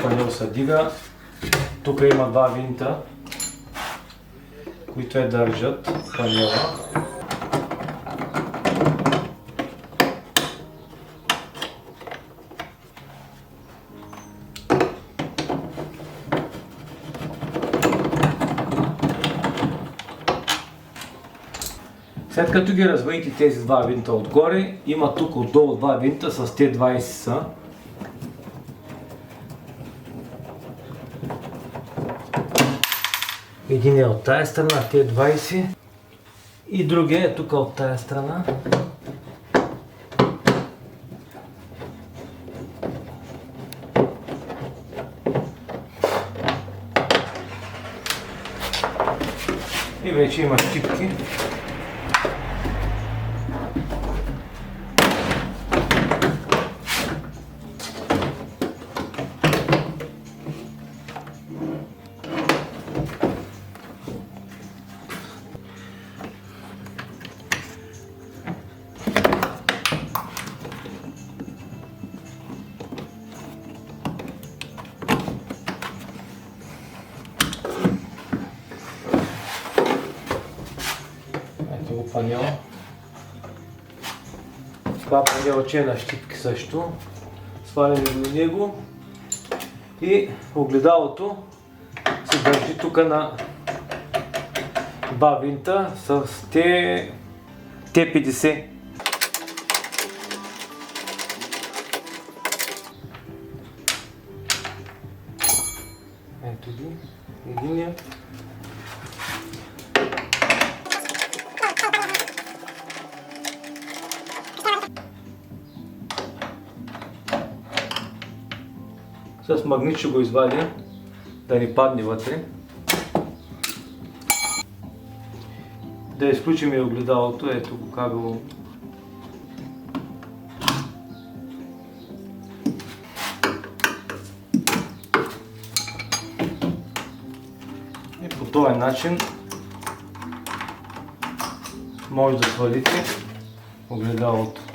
панел се дига. Тук има два винта, които държат панела. След като ги развоите тези два винта отгоре, има тук отдолу два винта с Т20 са. Един е от тая страна, Т20, и другия е тук от тая страна. И вече има щипки. Ето го панела. Това панелче е на щипки също. Сваляме до него и огледалото се държи тук на два винта с Т50. Ето ги, единия. С магнит ще го извадя, да ни падне вътре. Да изключим и огледалото, ето го кабело. И по този начин може да свалите огледалото.